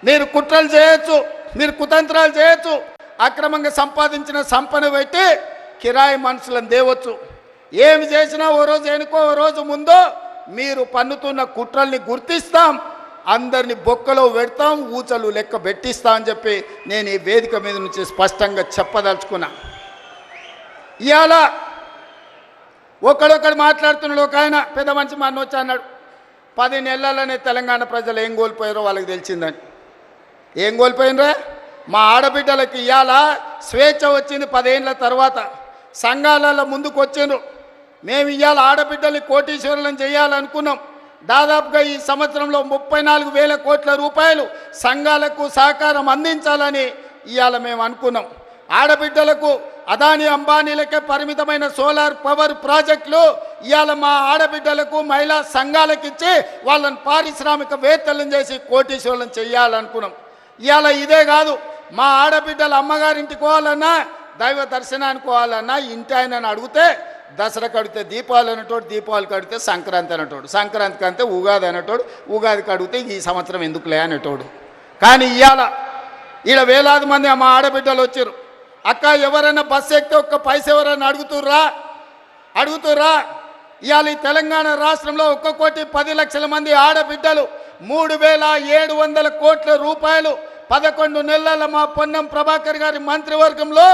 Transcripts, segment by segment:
మీరు కుట్రలు చేయొచ్చు, మీరు కుతంత్రాలు చేయొచ్చు, అక్రమంగా సంపాదించిన సంపద పెట్టి కిరాయి మనుషులను దేవచ్చు. ఏమి చేసినా ఓ రోజు వెనుకో ఓ రోజు ముందో మీరు పన్నుతున్న కుట్రల్ని గుర్తిస్తాం, అందరిని బొక్కలో పెడతాం, ఊచలు లెక్క పెట్టిస్తా అని చెప్పి నేను ఈ వేదిక మీద నుంచి స్పష్టంగా చెప్పదలుచుకున్నా. ఇవాళ ఒకడొకడు మాట్లాడుతున్నాడు. ఒక ఆయన పెద్ద మనిషి మా వచ్చి అన్నాడు, 10 నెలలనే తెలంగాణ ప్రజలు ఏం కోల్పోయారో వాళ్ళకి తెలిసిందని. ఏం కోల్పోయినరా? మా ఆడబిడ్డలకి ఇవాళ స్వేచ్ఛ వచ్చింది 10 ఏళ్ళ తర్వాత. సంఘాలలో ముందుకు వచ్చిండ్రు. మేము ఇవాళ ఆడబిడ్డల్ని కోటీశ్వరులను చేయాలనుకున్నాం. దాదాపుగా ఈ సంవత్సరంలో 34,000 కోట్ల రూపాయలు సంఘాలకు సహకారం అందించాలని ఇవాళ మేము అనుకున్నాం. ఆడబిడ్డలకు అదాని అంబానీలకే పరిమితమైన సోలార్ పవర్ ప్రాజెక్టులు ఇవాళ మా ఆడబిడ్డలకు మహిళా సంఘాలకు ఇచ్చి వాళ్ళని పారిశ్రామికవేత్తలను చేసి కోటీశ్వరులను చేయాలనుకున్నాం. ఇవాళ ఇదే కాదు, మా ఆడబిడ్డలు అమ్మగారింటికి పోవాలన్నా, దైవ దర్శనానికి పోవాలన్నా ఇంటి ఆయనని అడిగితే దసరా కడితే దీపావళి అనేటోడు, దీపావళి కడితే సంక్రాంతి అనేటోడు, సంక్రాంతికి అంతే ఉగాది అనేటోడు, ఉగాదికి అడిగితే ఈ సంవత్సరం ఎందుకులే అనేటోడు. కానీ ఈడ వేలాది మంది మా ఆడబిడ్డలు వచ్చారు. అక్క ఎవరైనా బస్సు ఎక్కితే ఒక్క పైస ఎవరైనా అడుగుతుర్రా? ఇవాళ ఈ తెలంగాణ రాష్ట్రంలో 1,10,00,000 మంది ఆడబిడ్డలు 3,700 కోట్ల రూపాయలు 11 నెలల మా పొన్నం ప్రభాకర్ గారి మంత్రివర్గంలో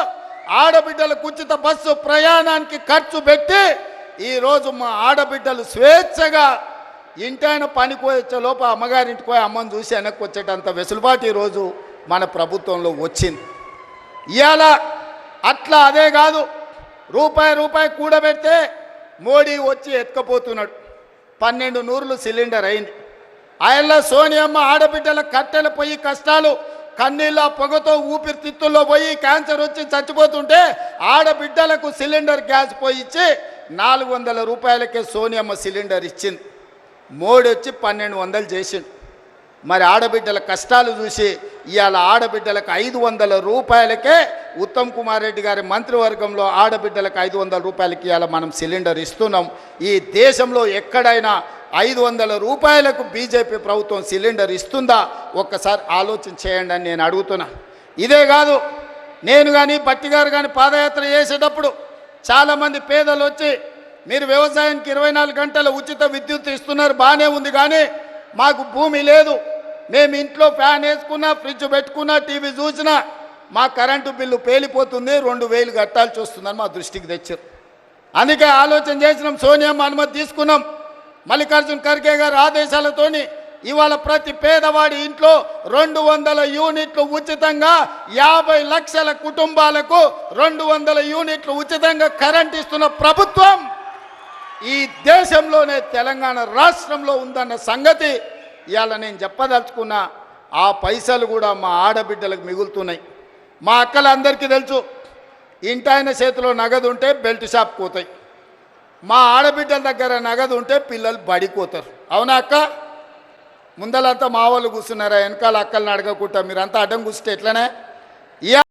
ఆడబిడ్డలకు ఉచిత బస్సు ప్రయాణానికి ఖర్చు పెట్టి ఈరోజు మా ఆడబిడ్డలు స్వేచ్ఛగా ఇంటైన పనికి వచ్చే లోపల అమ్మగారింటికి పోయి అమ్మని చూసి వెనక్కి వచ్చేటంత వెసులుబాటు ఈరోజు మన ప్రభుత్వంలో వచ్చింది. ఇవాళ అట్లా అదే కాదు, రూపాయి కూడబెడితే మోడీ వచ్చి ఎత్తుకపోతున్నాడు. 12 నూరులు సిలిండర్ అయింది. ఆయనలో సోనియమ్మ ఆడబిడ్డల కట్టెల పొయ్యి కష్టాలు, కన్నీళ్ళ పొగతో ఊపిరితిత్తుల్లో పోయి క్యాన్సర్ వచ్చి చచ్చిపోతుంటే ఆడబిడ్డలకు సిలిండర్ గ్యాస్ పోయి ఇచ్చి 400 రూపాయలకే సోనియమ్మ సిలిండర్ ఇచ్చింది. మోడీ వచ్చి 1200 చేసిండు. మరి ఆడబిడ్డల కష్టాలు చూసి ఇవాళ ఆడబిడ్డలకు 500 రూపాయలకే ఉత్తమ్ కుమార్ రెడ్డి గారి మంత్రివర్గంలో ఆడబిడ్డలకు 500 రూపాయలకి ఇవాళ మనం సిలిండర్ ఇస్తున్నాం. ఈ దేశంలో ఎక్కడైనా 500 రూపాయలకు బీజేపీ ప్రభుత్వం సిలిండర్ ఇస్తుందా? ఒక్కసారి ఆలోచన చేయండి అని నేను అడుగుతున్నా. ఇదే కాదు, నేను కానీ బట్టి గారు కానీ పాదయాత్ర చేసేటప్పుడు చాలామంది పేదలు వచ్చి మీరు వ్యవసాయానికి 24 గంటల ఉచిత విద్యుత్ ఇస్తున్నారు, బాగానే ఉంది, కానీ మాకు భూమి లేదు, మేము ఇంట్లో ఫ్యాన్ వేసుకున్నా, ఫ్రిడ్జ్ పెట్టుకున్నా, టీవీ చూసినా మా కరెంటు బిల్లు పేలిపోతుంది, 2,000 కట్టాల్సి వస్తుందని మా దృష్టికి తెచ్చారు. అందుకే ఆలోచన చేసినాం, సోనియమ్మ అనుమతి తీసుకున్నాం. మల్లికార్జున ఖర్గే గారి ఆదేశాలతోని ఇవాళ ప్రతి పేదవాడి ఇంట్లో 200 యూనిట్లు ఉచితంగా 50 లక్షల కుటుంబాలకు 200 యూనిట్లు ఉచితంగా కరెంట్ ఇస్తున్న ప్రభుత్వం ఈ దేశంలోనే తెలంగాణ రాష్ట్రంలో ఉందన్న సంగతి ఇవాళ నేను చెప్పదలుచుకున్నా. ఆ పైసలు కూడా మా ఆడబిడ్డలకు మిగులుతున్నాయి. మా అక్కలందరికీ తెలుసు, ఇంటాయన చేతిలో నగదు ఉంటే బెల్ట్ షాప్ పోతాయి, మా ఆడబిడ్డల దగ్గర నగదు ఉంటే పిల్లలు బడిపోతారు. అవునా అక్క? ముందలంతా మా వాళ్ళు కూర్చున్నారా, వెనకాల అక్కల్ని అడగకుండా మీరంతా అడ్డం కూర్చుంటే ఎట్లనే?